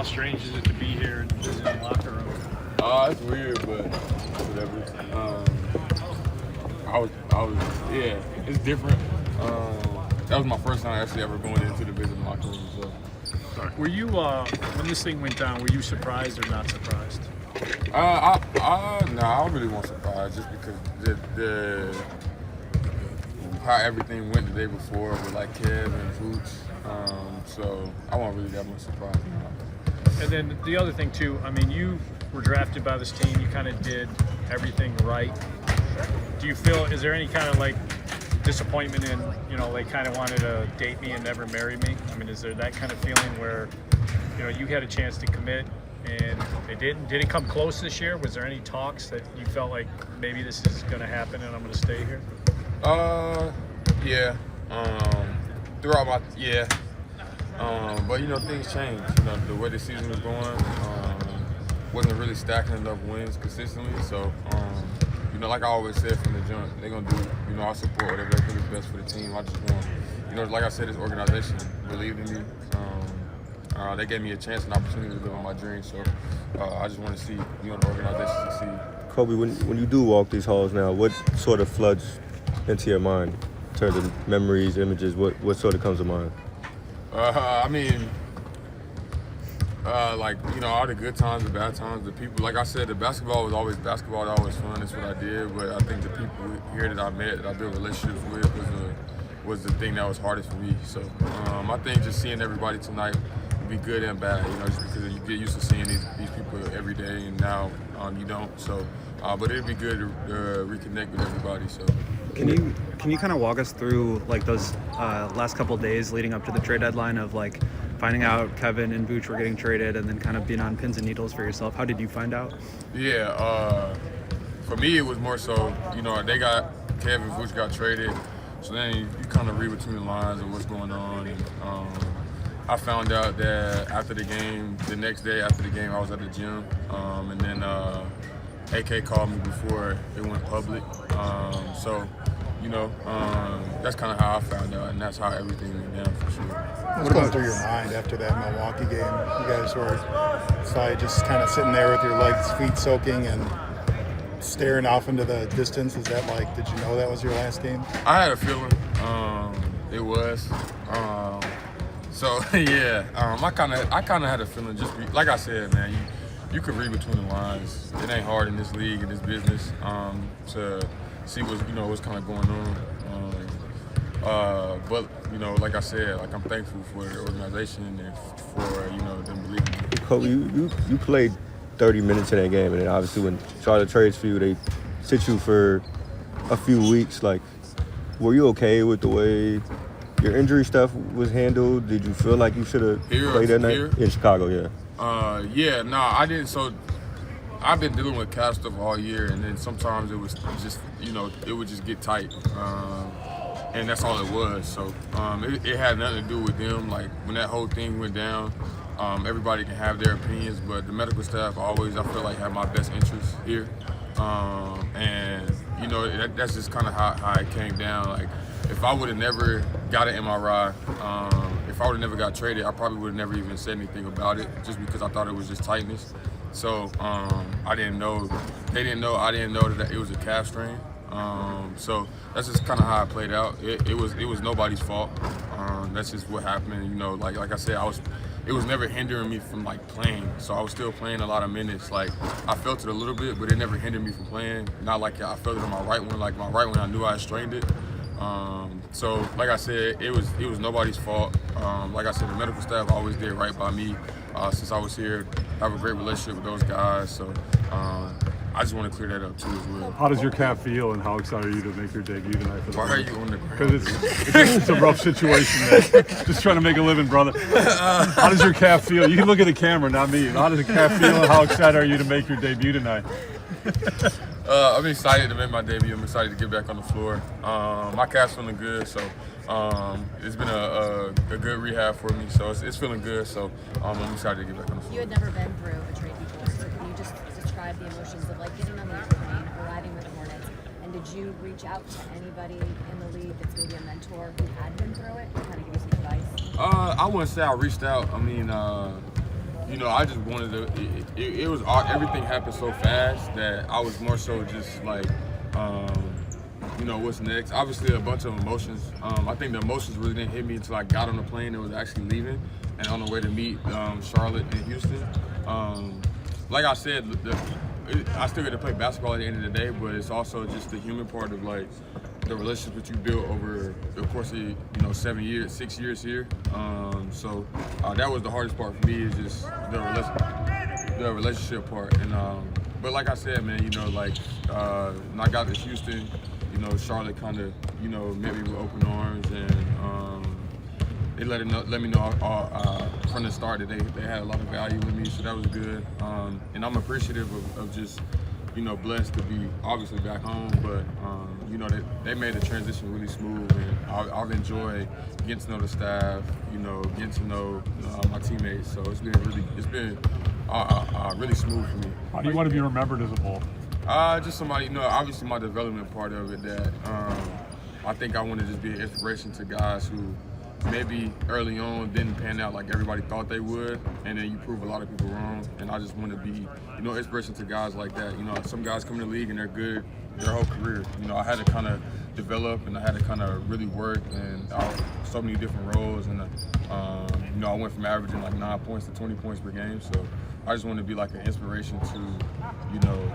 strange is it to be here and visit the locker room? It's weird, but whatever. Yeah, it's different. That was my first time actually ever going into the visiting locker room. So. Sorry. Were you, when this thing went down, were you surprised or not surprised? No, I really wasn't surprised just because the how everything went the day before with like Kev and Vooch. So I wasn't really that much surprised. And then the other thing too, I mean, you were drafted by this team. You kind of did everything right. Do you feel, is there any kind of like disappointment in, you know, they kind of wanted to date me and never marry me? I mean, is there that kind of feeling where, you know, you had a chance to commit and they didn't? Did it come close this year? Was there any talks that you felt like maybe this is going to happen and I'm going to stay here? Yeah. But you know, things change. You know, the way the season was going, wasn't really stacking enough wins consistently. So, you know, like I always said from the jump, they're gonna do. You know, I support whatever they think is best for the team. I just want, you know, like I said, this organization believed in me. They gave me a chance and opportunity to live on my dream. So, I just want to see, you know, the organization succeed. Coby, when you do walk these halls now, what sort of floods into your mind in terms of memories, images? What sort of comes to mind? I mean, like, you know, all the good times, the bad times, the people. Like I said, the basketball was always basketball. That was fun. That's what I did. But I think the people here that I met, that I built relationships with, was the thing that was hardest for me. So I think just seeing everybody tonight would be good and bad. You know, just because you get used to seeing these people every day, and now you don't. So, but it'd be good to reconnect with everybody. So. Can you kind of walk us through like those last couple of days leading up to the trade deadline of like finding out Kevin and Vooch were getting traded and then kind of being on pins and needles for yourself? How did you find out? Yeah, for me it was more so, you know, Kevin and Vooch got traded, so then you kind of read between the lines of what's going on. And I found out that after the game, the next day after the game, I was at the gym, and then AK called me before it went public. So, you know, that's kind of how I found out, and that's how everything went down for sure. What's going through your mind after that Milwaukee game? You guys were just kind of sitting there with your legs, feet soaking, and staring off into the distance. Is that like, did you know that was your last game? I had a feeling. It was. So yeah, I kind of had a feeling. Just like I said, man, you could read between the lines. It ain't hard in this league, in this business, to see what's kind of going on. But you know, like I said, like I'm thankful for the organization and for, you know, them believing in me. Coby, you played 30 minutes in that game, and then obviously when Charlotte trades for you, they sit you for a few weeks. Like, were you okay with the way your injury stuff was handled? Did you feel like you should have played that night? In Chicago? Yeah. I didn't. So I've been dealing with calf stuff all year, and then sometimes it was just, you know, it would just get tight, and that's all it was. So it had nothing to do with them. Like when that whole thing went down, everybody can have their opinions, but the medical staff always, I feel like, have my best interests here, and you know, that's just kind of how it came down. Like if I would have never got an MRI, if I would have never got traded, I probably would have never even said anything about it, just because I thought it was just tightness. So I didn't know, they didn't know, I didn't know that it was a calf strain. So that's just kind of how it played out. It was nobody's fault. That's just what happened. You know, like I said, it was never hindering me from like playing. So I was still playing a lot of minutes. Like I felt it a little bit, but it never hindered me from playing. Not like I felt it on my right one. Like my right one, I knew I had strained it. So like I said, it was nobody's fault. Like I said, the medical staff always did right by me since I was here. I have a great relationship with those guys. So I just want to clear that up too as well. How does your calf feel, and how excited are you to make your debut tonight? Why are you on the ground? Because it's a rough situation, man. Just trying to make a living, brother. How does your calf feel? You can look at the camera, not me. How does the calf feel, and how excited are you to make your debut tonight? I'm excited to make my debut. I'm excited to get back on the floor. My calf's feeling good, so it's been a good rehab for me. So it's feeling good. So I'm excited to get back on the floor. You had never been through a trade before, so can you just describe the emotions of like getting on the airplane, arriving with the Hornets, and did you reach out to anybody in the league that's maybe a mentor who had been through it, to kind of give you some advice? I wouldn't say I reached out. I mean, you know, I just wanted to. It was odd. Everything happened so fast that I was more so just like, you know, what's next? Obviously, a bunch of emotions. I think the emotions really didn't hit me until I got on the plane and was actually leaving and on the way to meet Charlotte and Houston. Like I said, I still get to play basketball at the end of the day, but it's also just the human part of like the relationship that you build over the course of 6 years here. So that was the hardest part for me, is just the relationship part. And but like I said, man, you know, like when I got to Houston, you know, Charlotte kind of, you know, met me with open arms, and they let me know from the start that they had a lot of value in me, so that was good. And I'm appreciative of just, you know, blessed to be obviously back home, but you know, they made the transition really smooth, and I've enjoyed getting to know the staff, you know, getting to know my teammates. So it's been really smooth for me. How do you want to be remembered as a Bull? Just somebody, you know, obviously my development part of it, that I think I want to just be an inspiration to guys who maybe early on didn't pan out like everybody thought they would, and then you prove a lot of people wrong. And I just want to be, you know, inspiration to guys like that. You know, some guys come in the league and they're good their whole career. You know, I had to kind of develop, and I had to kind of really work, and so many different roles. And you know, I went from averaging like 9 points to 20 points per game. So I just want to be like an inspiration to, you know,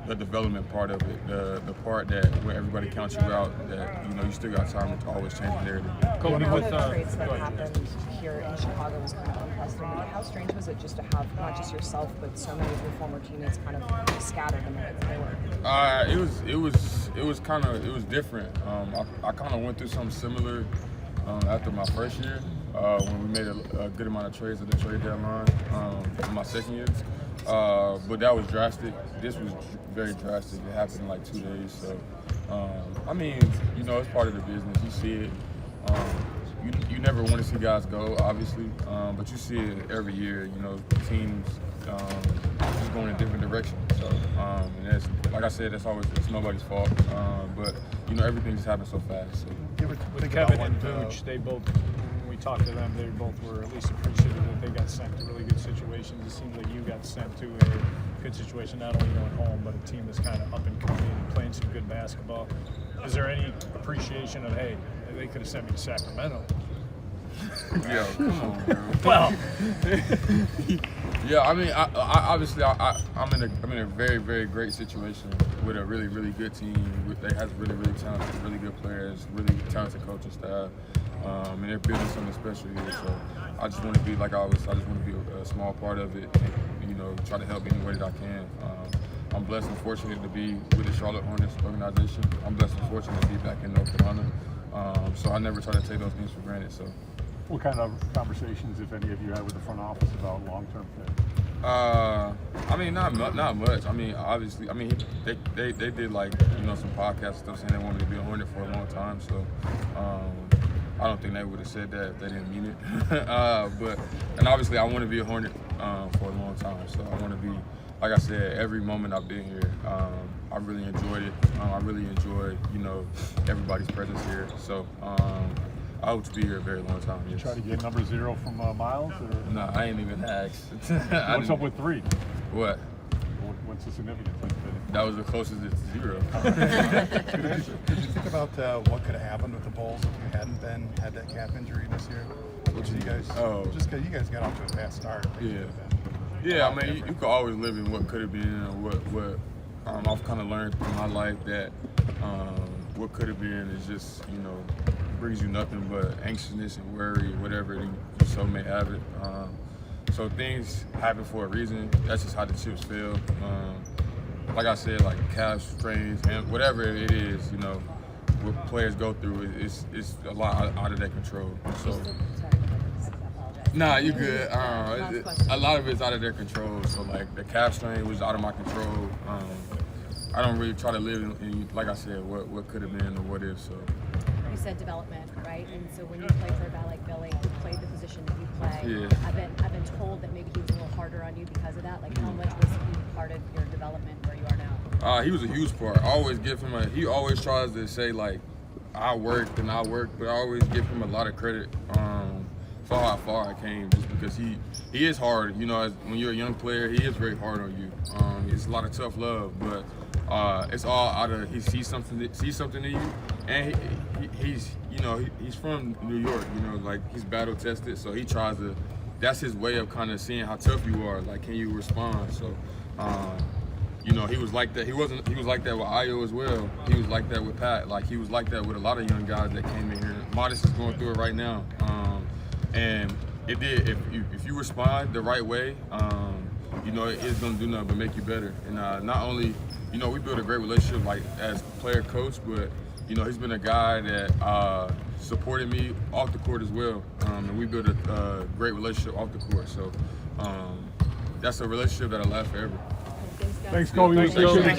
the development part of it, the part that where everybody counts you out, that, you know, you still got time to always change the narrative. Coby, One with of the trades that happened here in Chicago was kind of unprecedented. How strange was it just to have not just yourself, but so many of your former teammates kind of scattered the minute that they were? It was different. I kind of went through something similar after my first year, when we made a good amount of trades at the trade deadline in my second year. But that was drastic. This was very drastic. It happened in like 2 days. So, I mean, you know, it's part of the business. You see it. You never want to see guys go, obviously, but you see it every year. You know, teams just going in different directions. So, and that's, like I said, it's nobody's fault. But you know, everything just happened so fast. So. with Kevin and Vooch, they both, when we talked to them, they both were at least appreciative that they got sent to really good situations. It seems like you got sent to a good situation, not only going home, but a team that's kind of up and coming and playing some good basketball. Is there any appreciation of, hey, they could have sent me to Sacramento? Yo, come on, bro. Well, yeah, I mean, I obviously I'm in a very, very great situation with a really, really good team. They have really, really talented, really good players, really talented coaching staff, and they're building something special here. So I just want to be like I just want to be a small part of it, and, you know, try to help any way that I can. I'm blessed and fortunate to be with the Charlotte Hornets organization. I'm blessed and fortunate to be back in North Carolina. So I never try to take those things for granted. So. What kind of conversations, if any of you, had with the front office about long-term fit? I mean, not much. I mean, obviously, I mean, they did, like, you know, some podcast stuff saying they wanted me to be a Hornet for a long time. So I don't think they would have said that if they didn't mean it. And obviously, I want to be a Hornet for a long time. So I want to be, like I said, every moment I've been here, I really enjoyed it. I really enjoyed, you know, everybody's presence here. So. I hope to be here a very long time. Yes. Try to get number 0 from Miles? Or? No, I ain't even asked. What's up with 3? What? What's the significance of it? That was the closest to 0. Did you think about what could have happened with the Bulls if you hadn't had that calf injury this year? What you guys? Oh, just because you guys got off to a fast start. Yeah. I mean, you could always live in what could have been, or what I've kind of learned in my life that what could have been is just, you know, brings you nothing but anxiousness and worry, whatever you so may have it. So things happen for a reason. That's just how the chips fell. Like I said, like calf strains and whatever it is, you know, what players go through, it's a lot out of their control. So. Nah, you good. A lot of it's out of their control. So like the calf strain was out of my control. I don't really try to live in, like I said, what could have been or what if. So. You said development, right? And so when you play for a guy like Billy, who played the position that you play, yeah. I've been told that maybe he was a little harder on you because of that. Like, how much was he part of your development where you are now? He was a huge part. I always give him he always tries to say, like, I worked, but I always give him a lot of credit saw how far I came just because he is hard. You know, when you're a young player, he is very hard on you. It's a lot of tough love, but it's all out of he sees something in you, and he's from New York. You know, like he's battle tested, so he tries to. That's his way of kind of seeing how tough you are. Like, can you respond? So. You know, he was like that. He was like that with Ayo as well. He was like that with Pat. Like, he was like that with a lot of young guys that came in here. Modest is going through it right now. And it did. If you respond the right way, you know, it's going to do nothing but make you better. And not only, you know, we built a great relationship, like, as player coach, but, you know, he's been a guy that supported me off the court as well. And we built a great relationship off the court. So that's a relationship that'll last forever. Thanks, Coby. Appreciate your time.